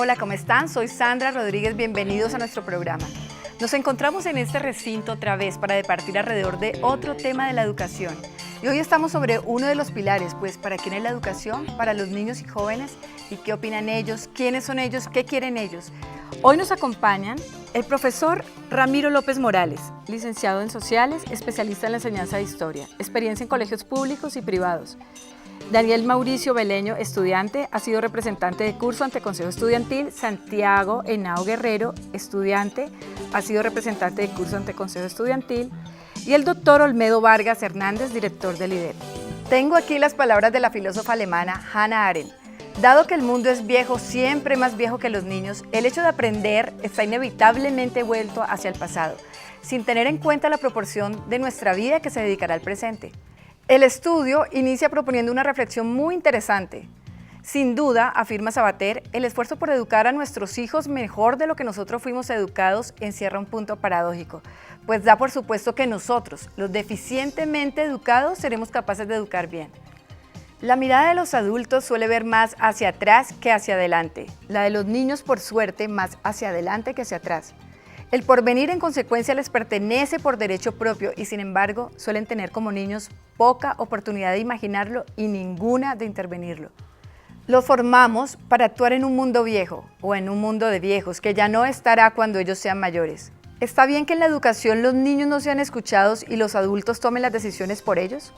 Hola, ¿cómo están? Soy Sandra Rodríguez, bienvenidos a nuestro programa. Nos encontramos en este recinto otra vez para debatir alrededor de otro tema de la educación. Y hoy estamos sobre uno de los pilares, pues ¿para quién es la educación? Para los niños y jóvenes. ¿Y qué opinan ellos? ¿Quiénes son ellos? ¿Qué quieren ellos? Hoy nos acompañan el profesor Ramiro López Morales, licenciado en Sociales, especialista en la enseñanza de Historia, experiencia en colegios públicos y privados. Daniel Mauricio Beleño, estudiante, ha sido representante de curso ante Consejo Estudiantil. Santiago Henao Guerrero, estudiante, ha sido representante de curso ante Consejo Estudiantil. Y el doctor Olmedo Vargas Hernández, director del IDER. Tengo aquí las palabras de la filósofa alemana Hannah Arendt. Dado que el mundo es viejo, siempre más viejo que los niños, el hecho de aprender está inevitablemente vuelto hacia el pasado, sin tener en cuenta la proporción de nuestra vida que se dedicará al presente. El estudio inicia proponiendo una reflexión muy interesante. Sin duda, afirma Sabater, el esfuerzo por educar a nuestros hijos mejor de lo que nosotros fuimos educados encierra un punto paradójico, pues da por supuesto que nosotros, los deficientemente educados, seremos capaces de educar bien. La mirada de los adultos suele ver más hacia atrás que hacia adelante, la de los niños, por suerte, más hacia adelante que hacia atrás. El porvenir, en consecuencia, les pertenece por derecho propio y, sin embargo, suelen tener como niños poca oportunidad de imaginarlo y ninguna de intervenirlo. Los formamos para actuar en un mundo viejo o en un mundo de viejos que ya no estará cuando ellos sean mayores. ¿Está bien que en la educación los niños no sean escuchados y los adultos tomen las decisiones por ellos?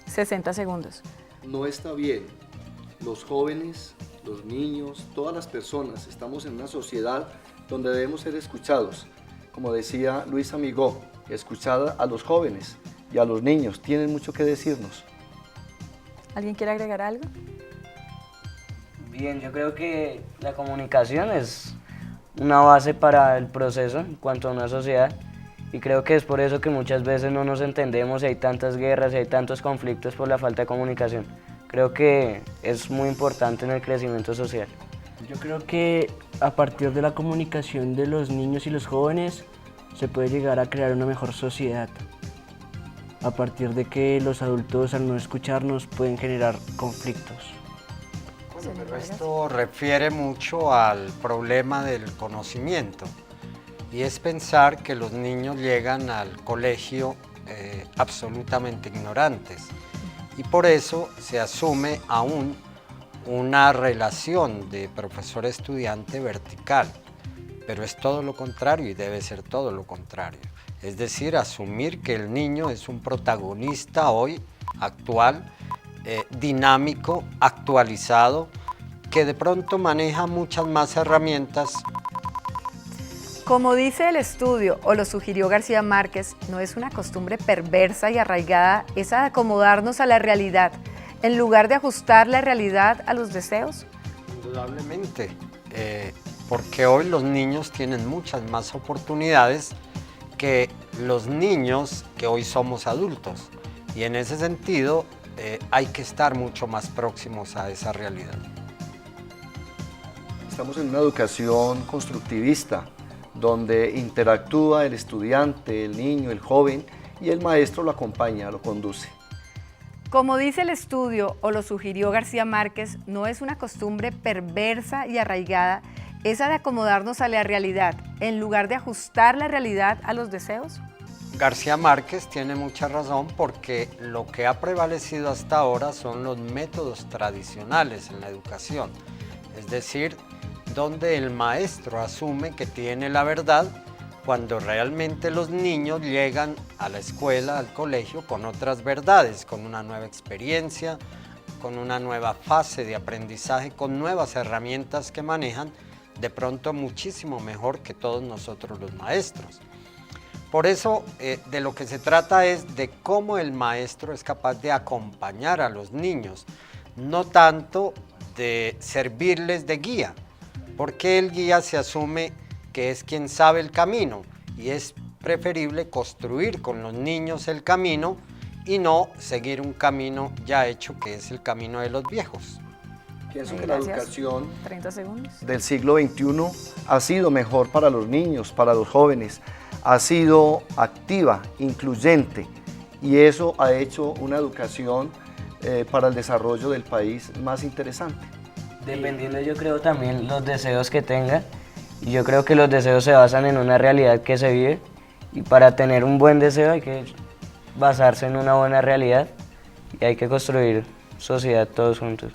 60 segundos. No está bien. Los jóvenes, los niños, todas las personas, estamos en una sociedad donde debemos ser escuchados. Como decía Luis Amigó, escuchar a los jóvenes y a los niños, tienen mucho que decirnos. ¿Alguien quiere agregar algo? Bien, yo creo que la comunicación es una base para el proceso en cuanto a una sociedad y creo que es por eso que muchas veces no nos entendemos y hay tantas guerras y hay tantos conflictos por la falta de comunicación. Creo que es muy importante en el crecimiento social. Yo creo que a partir de la comunicación de los niños y los jóvenes se puede llegar a crear una mejor sociedad. A partir de que los adultos, al no escucharnos, pueden generar conflictos. Bueno, pero esto refiere mucho al problema del conocimiento y es pensar que los niños llegan al colegio absolutamente ignorantes y por eso se asume aún una relación de profesor-estudiante vertical, pero es todo lo contrario y debe ser todo lo contrario. Es decir, asumir que el niño es un protagonista hoy, actual, dinámico, actualizado, que de pronto maneja muchas más herramientas. Como dice el estudio, o lo sugirió García Márquez, no es una costumbre perversa y arraigada esa de acomodarnos a la realidad, en lugar de ajustar la realidad a los deseos. Indudablemente, porque hoy los niños tienen muchas más oportunidades que los niños que hoy somos adultos. Y en ese sentido hay que estar mucho más próximos a esa realidad. Estamos en una educación constructivista, donde interactúa el estudiante, el niño, el joven, y el maestro lo acompaña, lo conduce. Como dice el estudio, o lo sugirió García Márquez, no es una costumbre perversa y arraigada esa de acomodarnos a la realidad, en lugar de ajustar la realidad a los deseos. García Márquez tiene mucha razón porque lo que ha prevalecido hasta ahora son los métodos tradicionales en la educación, es decir, donde el maestro asume que tiene la verdad cuando realmente los niños llegan a la escuela, al colegio, con otras verdades, con una nueva experiencia, con una nueva fase de aprendizaje, con nuevas herramientas que manejan de pronto muchísimo mejor que todos nosotros los maestros. Por eso, de lo que se trata es de cómo el maestro es capaz de acompañar a los niños, no tanto de servirles de guía, porque el guía se asume que es quien sabe el camino y es preferible construir con los niños el camino y no seguir un camino ya hecho que es el camino de los viejos. Pienso que la educación 30 segundos. del siglo XXI ha sido mejor para los niños, para los jóvenes, ha sido activa, incluyente y eso ha hecho una educación para el desarrollo del país más interesante. Dependiendo, yo creo, también los deseos que tenga. Y yo creo que los deseos se basan en una realidad que se vive. Y para tener un buen deseo hay que basarse en una buena realidad. Y hay que construir sociedad todos juntos.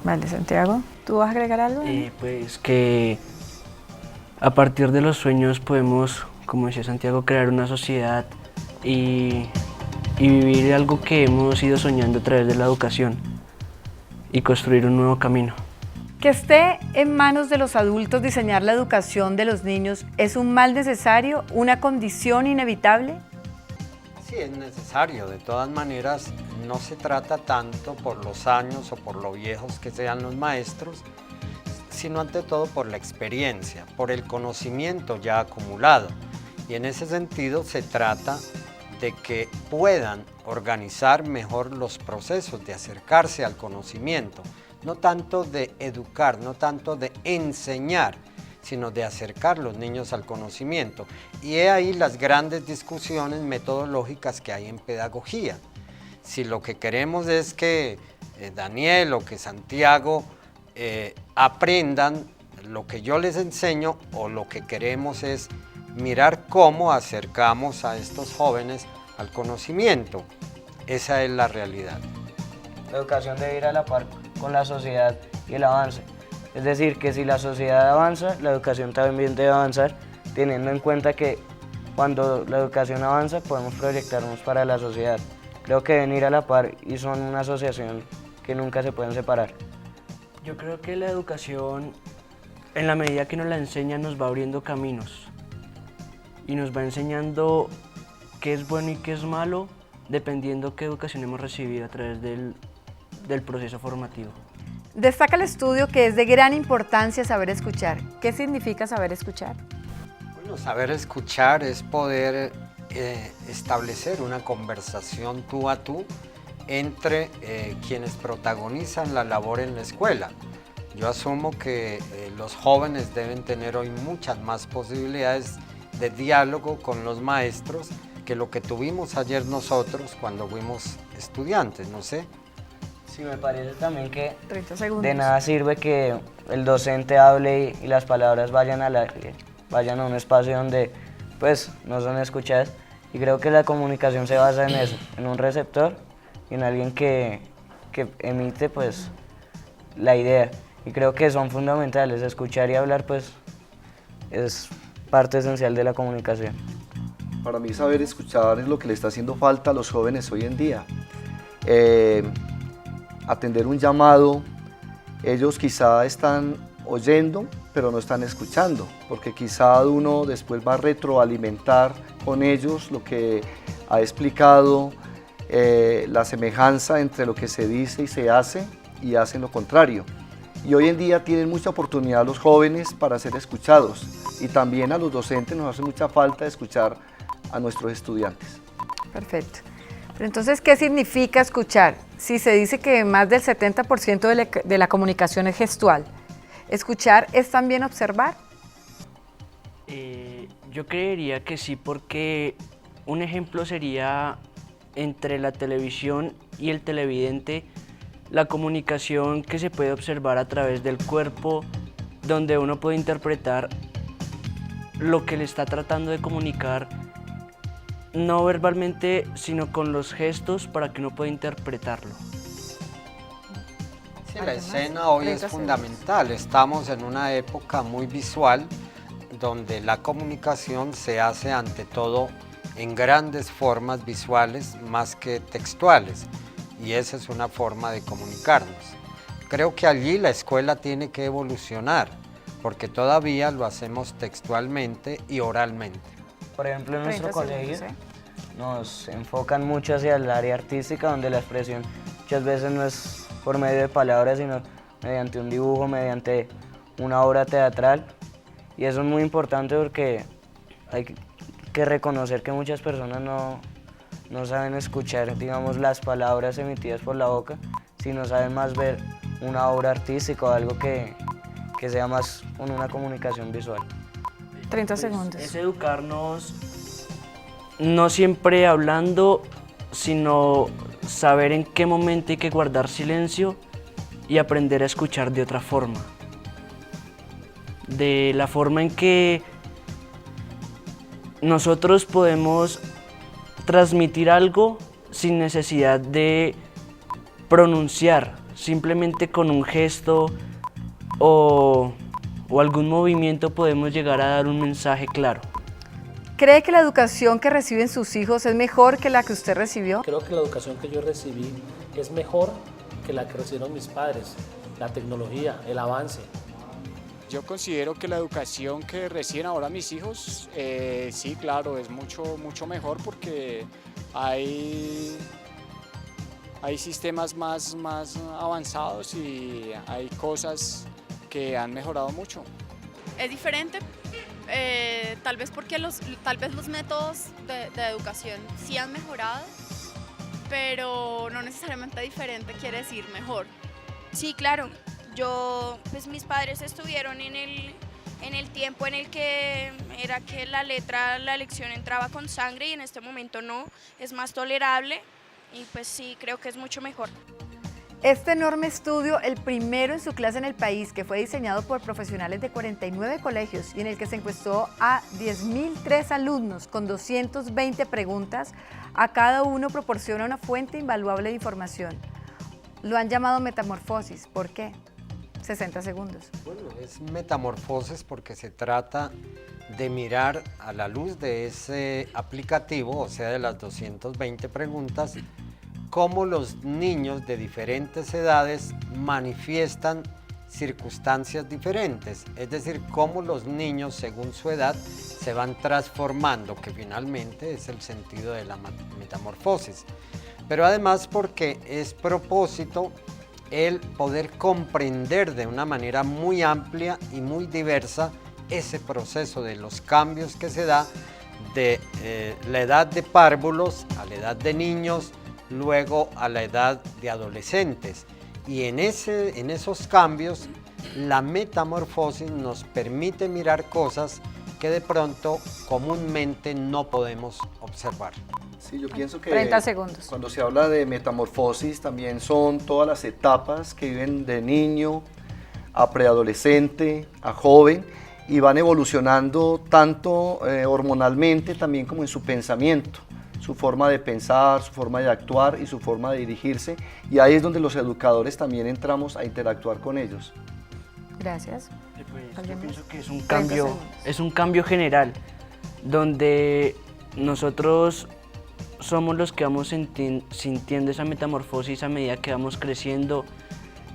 Vale, Santiago, ¿tú vas a agregar algo? Pues que a partir de los sueños podemos, como decía Santiago, crear una sociedad y vivir algo que hemos ido soñando a través de la educación y construir un nuevo camino. Que esté en manos de los adultos diseñar la educación de los niños es un mal necesario, una condición inevitable. Sí, es necesario. De todas maneras, no se trata tanto por los años o por lo viejos que sean los maestros, sino ante todo por la experiencia, por el conocimiento ya acumulado. Y en ese sentido se trata de que puedan organizar mejor los procesos de acercarse al conocimiento, no tanto de educar, no tanto de enseñar, sino de acercar los niños al conocimiento. Y he ahí las grandes discusiones metodológicas que hay en pedagogía. Si lo que queremos es que Daniel o que Santiago aprendan lo que yo les enseño, o lo que queremos es mirar cómo acercamos a estos jóvenes al conocimiento. Esa es la realidad. La educación debe ir a la par con la sociedad y el avance. Es decir, que si la sociedad avanza, la educación también debe avanzar, teniendo en cuenta que cuando la educación avanza podemos proyectarnos para la sociedad. Creo que deben ir a la par y son una asociación que nunca se pueden separar. Yo creo que la educación, en la medida que nos la enseñan, nos va abriendo caminos y nos va enseñando qué es bueno y qué es malo, dependiendo qué educación hemos recibido a través del proceso formativo. Destaca el estudio que es de gran importancia saber escuchar. ¿Qué significa saber escuchar? Bueno, saber escuchar es poder establecer una conversación tú a tú entre quienes protagonizan la labor en la escuela. Yo asumo que los jóvenes deben tener hoy muchas más posibilidades de diálogo con los maestros que lo que tuvimos ayer nosotros cuando fuimos estudiantes, no sé. Sí, me parece también que 30 segundos. de nada sirve que el docente hable y las palabras vayan a un espacio donde pues no son escuchadas. Y creo que la comunicación se basa en eso, en un receptor y en alguien que emite pues la idea. Y creo que son fundamentales. Escuchar y hablar pues es parte esencial de la comunicación. Para mí saber escuchar es lo que le está haciendo falta a los jóvenes hoy en día. Atender un llamado, ellos quizá están oyendo, pero no están escuchando, porque quizá uno después va a retroalimentar con ellos lo que ha explicado, la semejanza entre lo que se dice y se hace, y hacen lo contrario. Y hoy en día tienen mucha oportunidad los jóvenes para ser escuchados, y también a los docentes nos hace mucha falta escuchar a nuestros estudiantes. Perfecto. Pero entonces, ¿qué significa escuchar? Si se dice que más del 70% de la comunicación es gestual, ¿escuchar es también observar? Yo creería que sí, porque un ejemplo sería entre la televisión y el televidente, la comunicación que se puede observar a través del cuerpo, donde uno puede interpretar lo que le está tratando de comunicar, no verbalmente, sino con los gestos para que uno pueda interpretarlo. Sí, la escena hoy es fundamental. Estamos en una época muy visual donde la comunicación se hace ante todo en grandes formas visuales más que textuales, y esa es una forma de comunicarnos. Creo que allí la escuela tiene que evolucionar, porque todavía lo hacemos textualmente y oralmente. Por ejemplo, en nuestro 30 colegio segundos, nos enfocan mucho hacia el área artística, donde la expresión muchas veces no es por medio de palabras, sino mediante un dibujo, mediante una obra teatral. Y eso es muy importante porque hay que reconocer que muchas personas no saben escuchar, digamos, las palabras emitidas por la boca, sino saben más ver una obra artística o algo que sea más con una comunicación visual. 30 segundos. Es educarnos no siempre hablando, sino saber en qué momento hay que guardar silencio y aprender a escuchar de otra forma. De la forma en que nosotros podemos transmitir algo sin necesidad de pronunciar, simplemente con un gesto o algún movimiento podemos llegar a dar un mensaje claro. ¿Cree que la educación que reciben sus hijos es mejor que la que usted recibió? Creo que la educación que yo recibí es mejor que la que recibieron mis padres, la tecnología, el avance. Yo considero que la educación que reciben ahora mis hijos, sí, claro, es mucho mejor porque hay sistemas más avanzados y hay cosas que han mejorado mucho. Es diferente, tal vez porque los métodos de educación sí han mejorado, pero no necesariamente diferente quiere decir mejor. Sí, claro. Pues mis padres estuvieron en el tiempo en el que era que la lección entraba con sangre y en este momento no, es más tolerable y pues sí, creo que es mucho mejor. Este enorme estudio, el primero en su clase en el país, que fue diseñado por profesionales de 49 colegios y en el que se encuestó a 10.003 alumnos con 220 preguntas, a cada uno proporciona una fuente invaluable de información. Lo han llamado metamorfosis. ¿Por qué? 60 segundos. Bueno, es metamorfosis porque se trata de mirar a la luz de ese aplicativo, o sea, de las 220 preguntas, cómo los niños de diferentes edades manifiestan circunstancias diferentes, es decir, cómo los niños según su edad se van transformando, que finalmente es el sentido de la metamorfosis. Pero además porque es propósito el poder comprender de una manera muy amplia y muy diversa ese proceso de los cambios que se da de la edad de párvulos a la edad de niños, luego a la edad de adolescentes. Y en esos cambios, la metamorfosis nos permite mirar cosas que de pronto comúnmente no podemos observar. Sí, yo pienso que 30 segundos. Cuando se habla de metamorfosis también son todas las etapas que viven de niño a preadolescente, a joven, y van evolucionando tanto hormonalmente también como en su pensamiento, su forma de pensar, su forma de actuar y su forma de dirigirse, y ahí es donde los educadores también entramos a interactuar con ellos. Gracias. Yo pienso que es 30 segundos. un cambio general, donde nosotros somos los que vamos sintiendo esa metamorfosis a medida que vamos creciendo,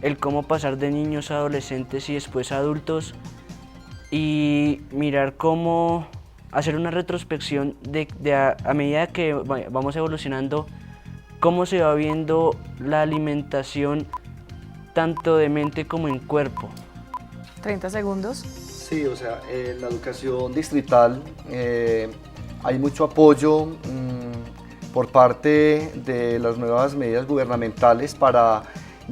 el cómo pasar de niños a adolescentes y después a adultos, y mirar cómo hacer una retrospección a medida que vamos evolucionando, cómo se va viendo la alimentación tanto de mente como en cuerpo. 30 segundos. Sí, o sea, en la educación distrital hay mucho apoyo por parte de las nuevas medidas gubernamentales para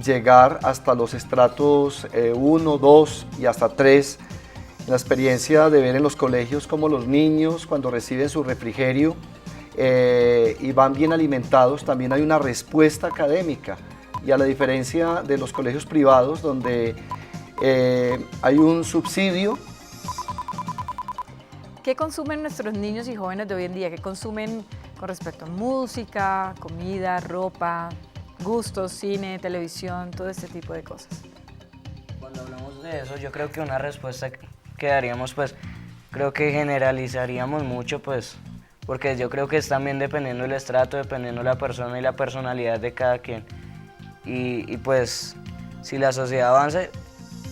llegar hasta los estratos 1, 2 y hasta 3. La experiencia de ver en los colegios cómo los niños cuando reciben su refrigerio y van bien alimentados, también hay una respuesta académica. Y a la diferencia de los colegios privados donde hay un subsidio. ¿Qué consumen nuestros niños y jóvenes de hoy en día? ¿Qué consumen con respecto a música, comida, ropa, gustos, cine, televisión, todo este tipo de cosas? Cuando hablamos de eso, yo creo que una respuesta que daríamos, pues, creo que generalizaríamos mucho, pues, porque yo creo que es también dependiendo del estrato, dependiendo de la persona y la personalidad de cada quien. Y pues, si la sociedad avanza,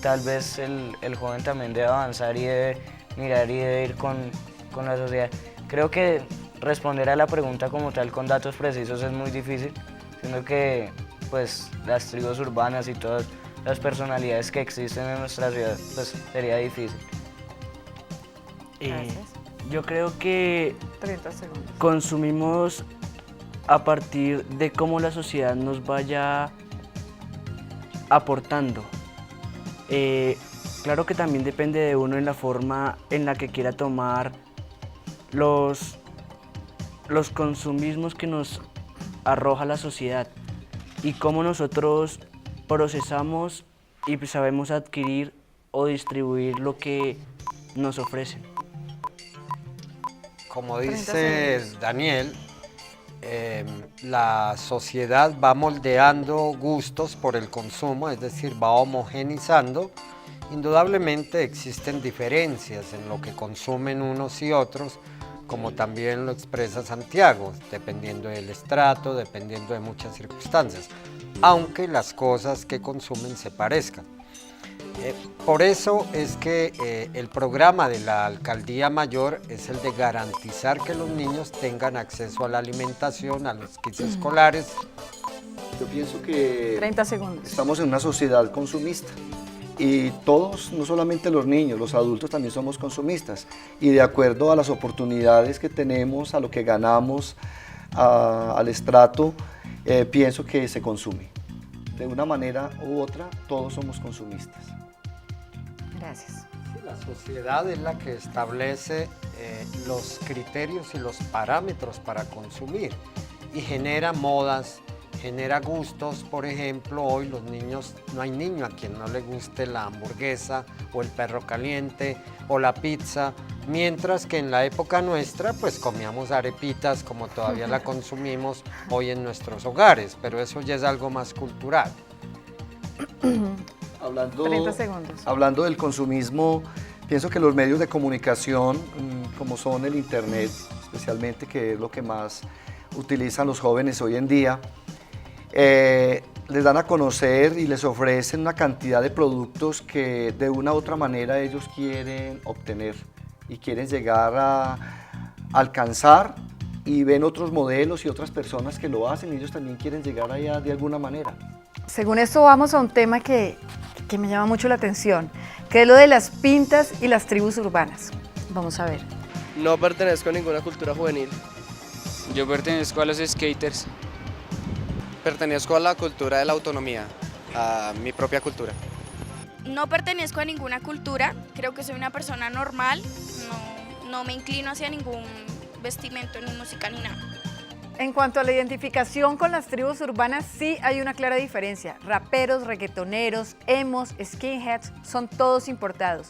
tal vez el joven también debe avanzar y debe mirar y debe ir con la sociedad. Creo que responder a la pregunta como tal con datos precisos es muy difícil, siendo que pues las tribus urbanas y todas las personalidades que existen en nuestra ciudad, pues sería difícil. Gracias. Yo creo que 30 segundos. consumimos a partir de cómo la sociedad nos vaya aportando. Claro que también depende de uno en la forma en la que quiera tomar los consumismos que nos arroja la sociedad y cómo nosotros procesamos y sabemos adquirir o distribuir lo que nos ofrecen. Como dice Daniel, la sociedad va moldeando gustos por el consumo, es decir, va homogenizando. Indudablemente existen diferencias en lo que consumen unos y otros, como también lo expresa Santiago, dependiendo del estrato, dependiendo de muchas circunstancias, aunque las cosas que consumen se parezcan. Por eso es que el programa de la Alcaldía Mayor es el de garantizar que los niños tengan acceso a la alimentación, a los kits escolares. Yo pienso que 30 segundos. estamos en una sociedad consumista y todos, no solamente los niños, los adultos también somos consumistas y de acuerdo a las oportunidades que tenemos, a lo que ganamos, al estrato, pienso que se consume. De una manera u otra, todos somos consumistas. Gracias. La sociedad es la que establece los criterios y los parámetros para consumir y genera modas, genera gustos. Por ejemplo, hoy los niños, no hay niño a quien no le guste la hamburguesa o el perro caliente o la pizza, mientras que en la época nuestra pues comíamos arepitas como todavía la consumimos hoy en nuestros hogares, pero eso ya es algo más cultural. 30 segundos. Hablando del consumismo, pienso que los medios de comunicación, como son el internet, especialmente, que es lo que más utilizan los jóvenes hoy en día, les dan a conocer y les ofrecen una cantidad de productos que de una u otra manera ellos quieren obtener y quieren llegar a alcanzar, y ven otros modelos y otras personas que lo hacen y ellos también quieren llegar allá de alguna manera. Según esto vamos a un tema que me llama mucho la atención, que es lo de las pintas y las tribus urbanas. Vamos a ver. No pertenezco a ninguna cultura juvenil. Yo pertenezco a los skaters. Pertenezco a la cultura de la autonomía, a mi propia cultura. No pertenezco a ninguna cultura, creo que soy una persona normal, no me inclino hacia ningún vestimento, ni música, ni nada. En cuanto a la identificación con las tribus urbanas, sí hay una clara diferencia. Raperos, reggaetoneros, emos, skinheads, son todos importados.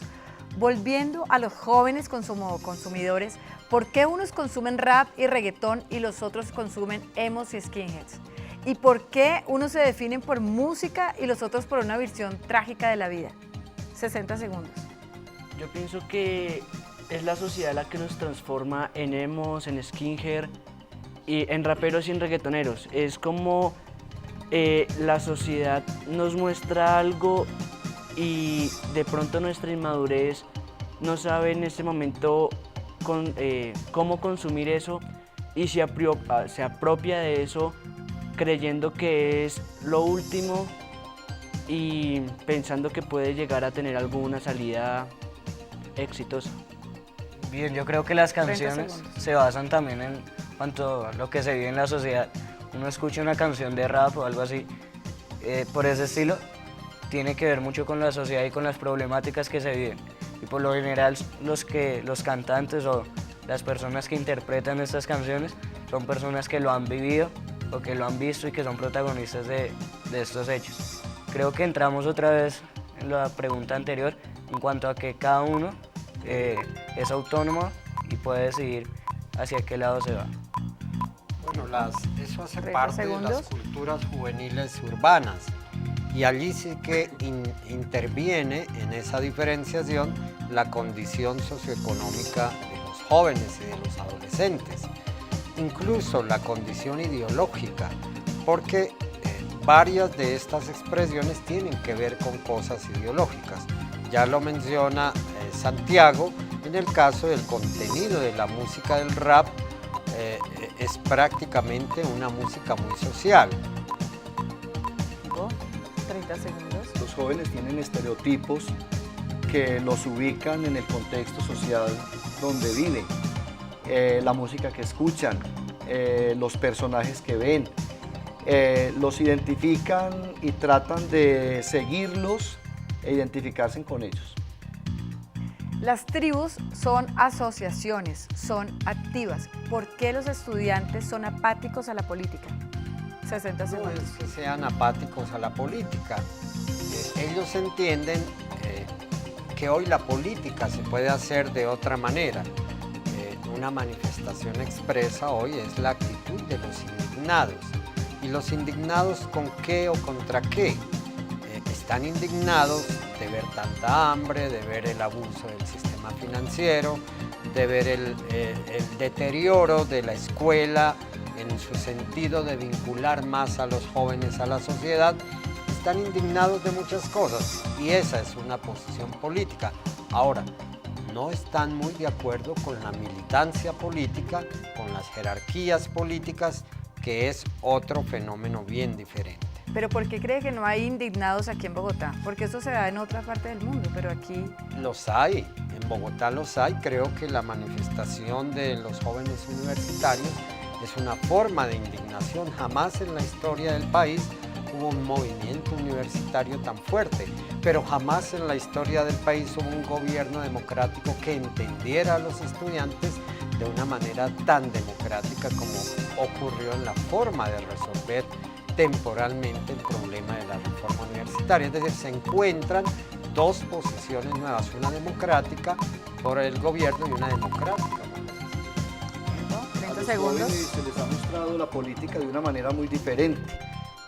Volviendo a los jóvenes consumidores, ¿por qué unos consumen rap y reggaetón y los otros consumen emos y skinheads? ¿Y por qué unos se definen por música y los otros por una visión trágica de la vida? 60 segundos. Yo pienso que es la sociedad la que nos transforma en emos, en skinhead y en raperos y en reggaetoneros. Es como la sociedad nos muestra algo y de pronto nuestra inmadurez no sabe en este momento cómo consumir eso y se apropia de eso creyendo que es lo último y pensando que puede llegar a tener alguna salida exitosa. Bien, yo creo que las canciones se basan también en cuanto a lo que se vive en la sociedad. Uno escucha una canción de rap o algo así, por ese estilo, tiene que ver mucho con la sociedad y con las problemáticas que se viven. Y por lo general los cantantes o las personas que interpretan estas canciones son personas que lo han vivido o que lo han visto y que son protagonistas de estos hechos. Creo que entramos otra vez en la pregunta anterior en cuanto a que cada uno es autónomo y puede decidir hacia qué lado se va. Bueno, eso hace parte de las culturas juveniles urbanas y allí sí que interviene en esa diferenciación la condición socioeconómica de los jóvenes y de los adolescentes, incluso la condición ideológica, porque varias de estas expresiones tienen que ver con cosas ideológicas. Ya lo menciona Santiago, en el caso del contenido de la música del rap, es prácticamente una música muy social. 30 segundos. Los jóvenes tienen estereotipos que los ubican en el contexto social donde viven, la música que escuchan, los personajes que ven, los identifican y tratan de seguirlos e identificarse con ellos. Las tribus son asociaciones, son activas. ¿Por qué los estudiantes son apáticos a la política? 60 No segundos. es que sean apáticos a la política. Ellos entienden que hoy la política se puede hacer de otra manera. Una manifestación expresa hoy es la actitud de los indignados. ¿Y los indignados con qué o contra qué? Están indignados de ver tanta hambre, de ver el abuso del sistema financiero, de ver el deterioro de la escuela en su sentido de vincular más a los jóvenes a la sociedad. Están indignados de muchas cosas y esa es una posición política. Ahora, no están muy de acuerdo con la militancia política, con las jerarquías políticas, que es otro fenómeno bien diferente. ¿Pero por qué cree que no hay indignados aquí en Bogotá? Porque eso se da en otra parte del mundo, pero aquí... Los hay, en Bogotá los hay. Creo que la manifestación de los jóvenes universitarios es una forma de indignación. Jamás en la historia del país hubo un movimiento universitario tan fuerte, pero jamás en la historia del país hubo un gobierno democrático que entendiera a los estudiantes de una manera tan democrática como ocurrió en la forma de resolver temporalmente el problema de la reforma universitaria. Es decir, se encuentran dos posiciones nuevas, una democrática por el gobierno y una democrática. 30 los segundos. jóvenes se les ha mostrado la política de una manera muy diferente.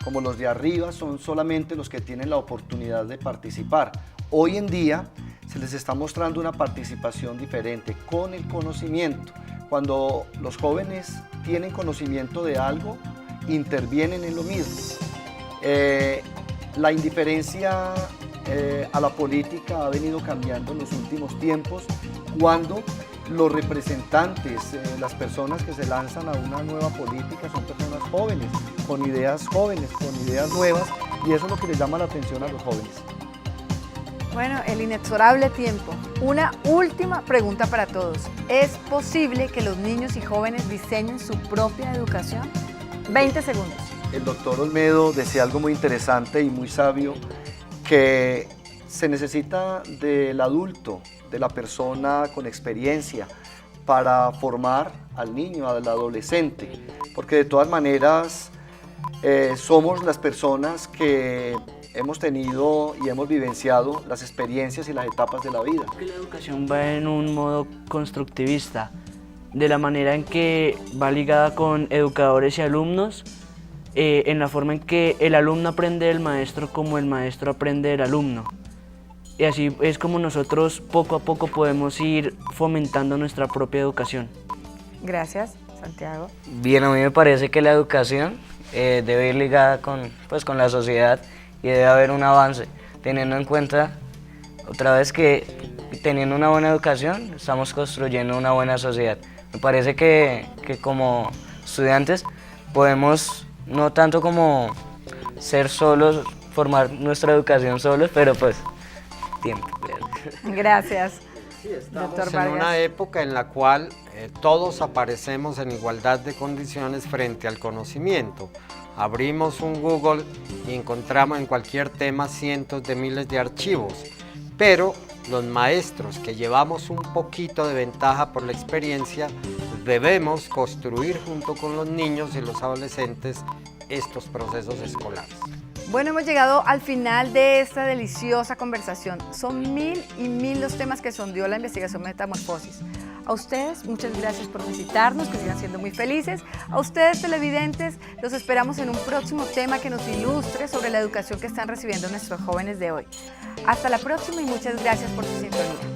Como los de arriba son solamente los que tienen la oportunidad de participar. Hoy en día se les está mostrando una participación diferente con el conocimiento. Cuando los jóvenes tienen conocimiento de algo, intervienen en lo mismo. La indiferencia a la política ha venido cambiando en los últimos tiempos cuando los representantes, las personas que se lanzan a una nueva política son personas jóvenes, con ideas nuevas, y eso es lo que les llama la atención a los jóvenes. Bueno, el inexorable tiempo. Una última pregunta para todos. ¿Es posible que los niños y jóvenes diseñen su propia educación? 20 segundos. El doctor Olmedo decía algo muy interesante y muy sabio, que se necesita del adulto, de la persona con experiencia, para formar al niño, al adolescente, porque de todas maneras somos las personas que hemos tenido y hemos vivenciado las experiencias y las etapas de la vida. La educación va en un modo constructivista, de la manera en que va ligada con educadores y alumnos, en la forma en que el alumno aprende del maestro como el maestro aprende del alumno. Y así es como nosotros poco a poco podemos ir fomentando nuestra propia educación. Gracias, Santiago. Bien, a mí me parece que la educación debe ir ligada con la sociedad y debe haber un avance, teniendo en cuenta otra vez que teniendo una buena educación estamos construyendo una buena sociedad. Me parece que como estudiantes podemos no tanto como ser solos, formar nuestra educación solos, pero pues tiempo. Gracias, Estamos doctor en Vargas. una época en la cual todos aparecemos en igualdad de condiciones frente al conocimiento. Abrimos un Google y encontramos en cualquier tema cientos de miles de archivos, pero los maestros que llevamos un poquito de ventaja por la experiencia, debemos construir junto con los niños y los adolescentes estos procesos escolares. Bueno, hemos llegado al final de esta deliciosa conversación. Son mil y mil los temas que sondeó la investigación Metamorfosis. A ustedes, muchas gracias por visitarnos, que sigan siendo muy felices. A ustedes, televidentes, los esperamos en un próximo tema que nos ilustre sobre la educación que están recibiendo nuestros jóvenes de hoy. Hasta la próxima y muchas gracias por su sintonía.